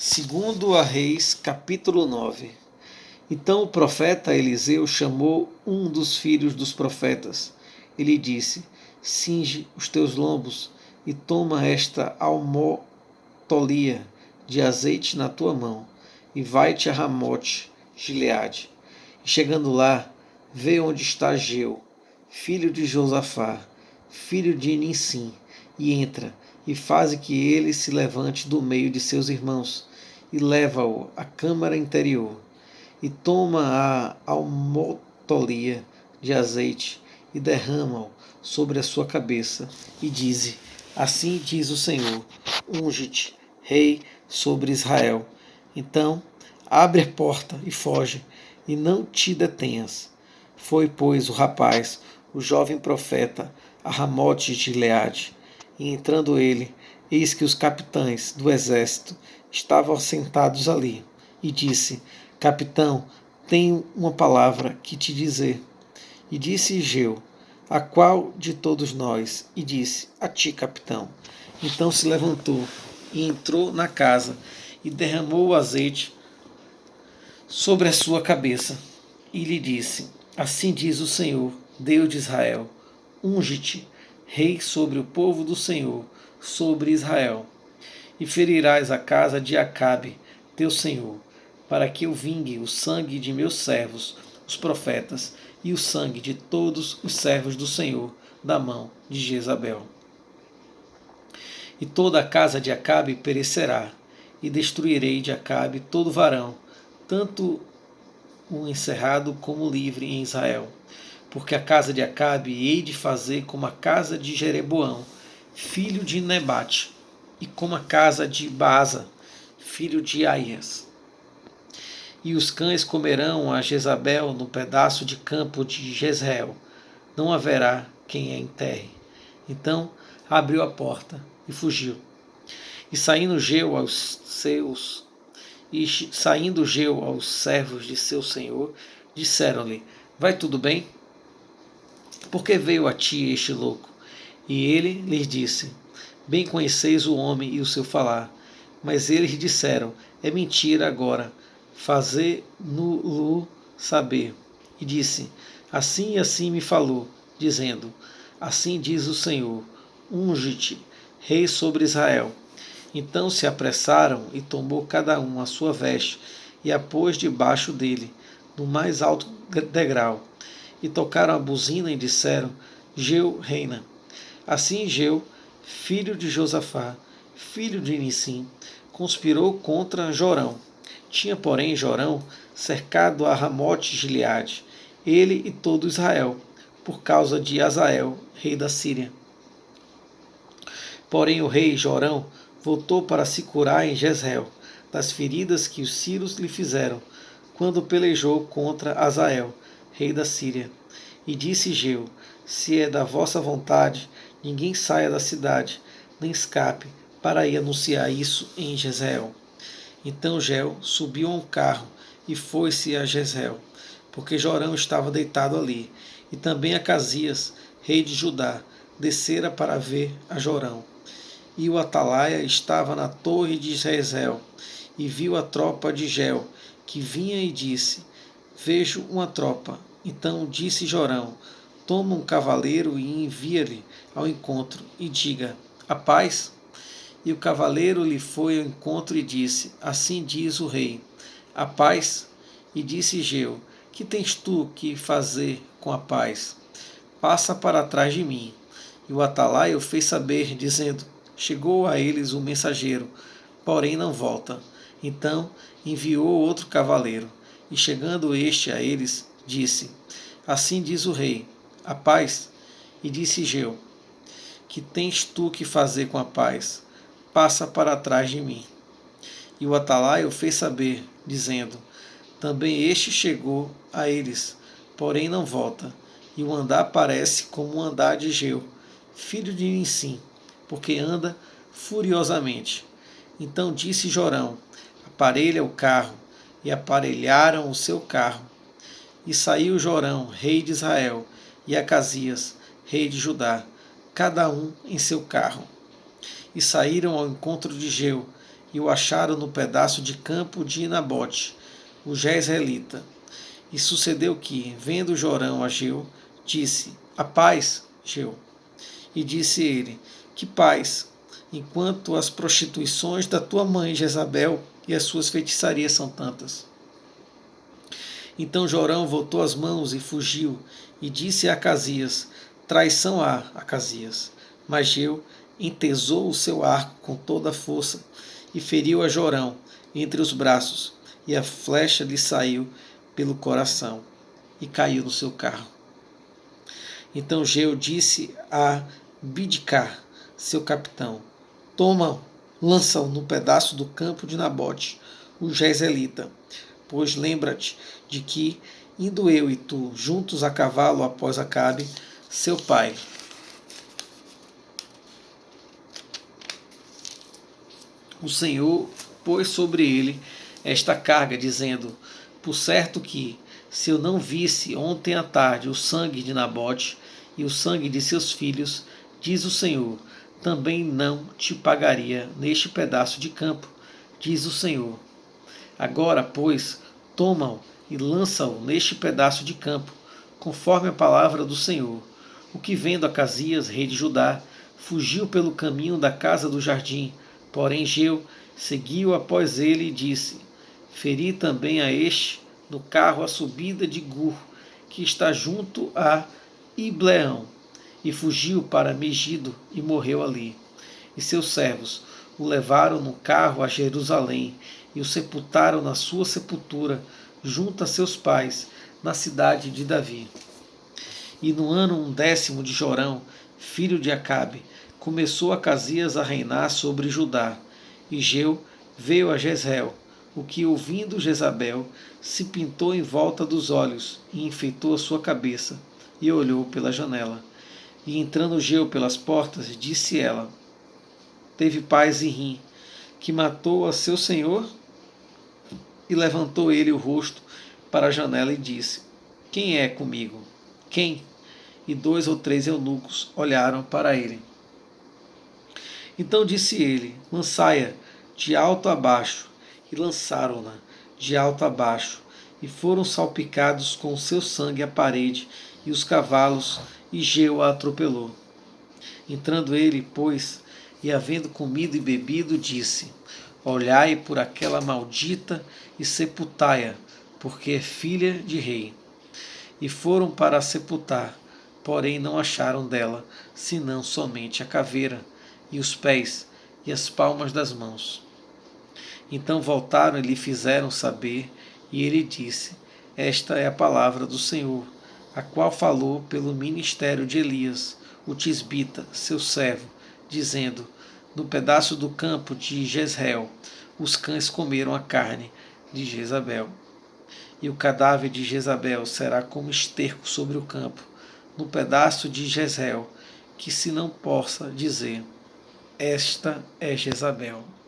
Segundo a Reis, capítulo 9. Então o profeta Eliseu chamou um dos filhos dos profetas. Ele disse: Cinge os teus lombos e toma esta almotolia de azeite na tua mão e vai-te a Ramote Gileade. E chegando lá, vê onde está Geu, filho de Josafá, filho de Nissim, e entra, e faze que ele se levante do meio de seus irmãos, e leva-o à câmara interior, e toma a almotolia de azeite, e derrama-o sobre a sua cabeça, e dize: Assim diz o Senhor, unge-te, rei sobre Israel. Então, abre a porta e foge, e não te detenhas. Foi, pois, o rapaz, o jovem profeta, a Ramote de Gileade, e entrando ele, eis que os capitães do exército estavam assentados ali, e disse: Capitão, tenho uma palavra que te dizer. E disse Geu: A qual de todos nós? E disse: A ti, capitão. Então se levantou e entrou na casa e derramou o azeite sobre a sua cabeça. E lhe disse: Assim diz o Senhor, Deus de Israel: Unge-te, rei sobre o povo do Senhor, sobre Israel. E ferirás a casa de Acabe, teu senhor, para que eu vingue o sangue de meus servos, os profetas, e o sangue de todos os servos do Senhor, da mão de Jezabel. E toda a casa de Acabe perecerá, e destruirei de Acabe todo varão, tanto o encerrado como o livre em Israel. Porque a casa de Acabe hei de fazer como a casa de Jeroboão, filho de Nebate, e como a casa de Baasa, filho de Aias. E os cães comerão a Jezabel no pedaço de campo de Jezreel. Não haverá quem a enterre. Então abriu a porta e fugiu. E saindo Geu aos servos de seu senhor, disseram-lhe: Vai tudo bem? Por que veio a ti este louco? E ele lhes disse: Bem conheceis o homem e o seu falar. Mas eles disseram: É mentira agora, fazê-no-lo saber. E disse: Assim e assim me falou, dizendo: Assim diz o Senhor, unge-te, rei sobre Israel. Então se apressaram e tomou cada um a sua veste e a pôs debaixo dele, no mais alto degrau. E tocaram a buzina e disseram: Geu reina. Assim Geu, filho de Josafá, filho de Nissim, conspirou contra Jorão. Tinha, porém, Jorão cercado a Ramote Gileade, ele e todo Israel, por causa de Hazael, rei da Síria. Porém o rei Jorão voltou para se curar em Jezreel, das feridas que os sírios lhe fizeram, quando pelejou contra Hazael, rei da Síria. E disse Geu: Se é da vossa vontade, ninguém saia da cidade, nem escape, para ir anunciar isso em Jezreel. Então Geu subiu a um carro e foi-se a Jezreel, porque Jorão estava deitado ali, e também Acasias, rei de Judá, descera para ver a Jorão. E o atalaia estava na torre de Jezreel, e viu a tropa de Geu, que vinha e disse: Vejo uma tropa. Então disse Jorão: Toma um cavaleiro e envia-lhe ao encontro, e diga: A paz? E o cavaleiro lhe foi ao encontro e disse: Assim diz o rei: A paz? E disse Geu: Que tens tu que fazer com a paz? Passa para trás de mim. E o atalaia o fez saber, dizendo: Chegou a eles o mensageiro, porém não volta. Então enviou outro cavaleiro, e chegando este a eles, disse: Assim diz o rei: A paz? E disse Geu: Que tens tu que fazer com a paz? Passa para trás de mim. E o atalaia o fez saber, dizendo: Também este chegou a eles, porém não volta. E o andar parece como o andar de Geu, filho de Nissim, porque anda furiosamente. Então disse Jorão: Aparelha o carro. E aparelharam o seu carro. E saiu Jorão, rei de Israel, e Acasias, rei de Judá, cada um em seu carro. E saíram ao encontro de Geu, e o acharam no pedaço de campo de Nabote, o jezreelita. E sucedeu que, vendo Jorão a Jeu, disse: A paz, Jeu. E disse ele: Que paz, enquanto as prostituições da tua mãe Jezabel e as suas feitiçarias são tantas. Então Jorão voltou as mãos e fugiu, e disse a Acasias: Traição há, Acasias. Mas Jeu entesou o seu arco com toda a força e feriu a Jorão entre os braços, e a flecha lhe saiu pelo coração e caiu no seu carro. Então Jeu disse a Bidcar, seu capitão: Toma, lança-o no pedaço do campo de Nabote, o jezreelita, pois lembra-te de que, indo eu e tu juntos a cavalo após Acabe, seu pai, o Senhor pôs sobre ele esta carga, dizendo: Por certo que, se eu não visse ontem à tarde o sangue de Nabote e o sangue de seus filhos, diz o Senhor, também não te pagaria neste pedaço de campo, diz o Senhor. Agora, pois, toma-o e lança-o neste pedaço de campo, conforme a palavra do Senhor. O que, vendo Acasias, rei de Judá, fugiu pelo caminho da casa do jardim, porém Jeu seguiu após ele e disse: Feri também a este no carro a subida de Gur, que está junto a Ibleão, e fugiu para Megido e morreu ali. E seus servos o levaram no carro a Jerusalém e o sepultaram na sua sepultura, junto a seus pais, na cidade de Davi. E no ano 10º de Jorão, filho de Acabe, começou Acasias a reinar sobre Judá. E Jeu veio a Jezreel, o que, ouvindo Jezabel, se pintou em volta dos olhos e enfeitou a sua cabeça, e olhou pela janela. E entrando Jeu pelas portas, disse ela: Teve paz em Rim, que matou a seu senhor? E levantou ele o rosto para a janela e disse: Quem é comigo? Quem? E 2 ou 3 eunucos olharam para ele. Então disse ele: Lançai-a de alto a baixo. E lançaram-na de alto a baixo, e foram salpicados com o seu sangue a parede e os cavalos, e Jeu a atropelou. Entrando ele, pois, e havendo comido e bebido, disse: Olhai por aquela maldita e sepultai-a, porque é filha de rei. E foram para a sepultar, porém não acharam dela, senão somente a caveira, e os pés, e as palmas das mãos. Então voltaram e lhe fizeram saber, e ele disse: Esta é a palavra do Senhor, a qual falou pelo ministério de Elias, o tisbita, seu servo, dizendo: No pedaço do campo de Jezreel, os cães comeram a carne de Jezabel. E o cadáver de Jezabel será como esterco sobre o campo, no pedaço de Jezreel, que se não possa dizer: Esta é Jezabel.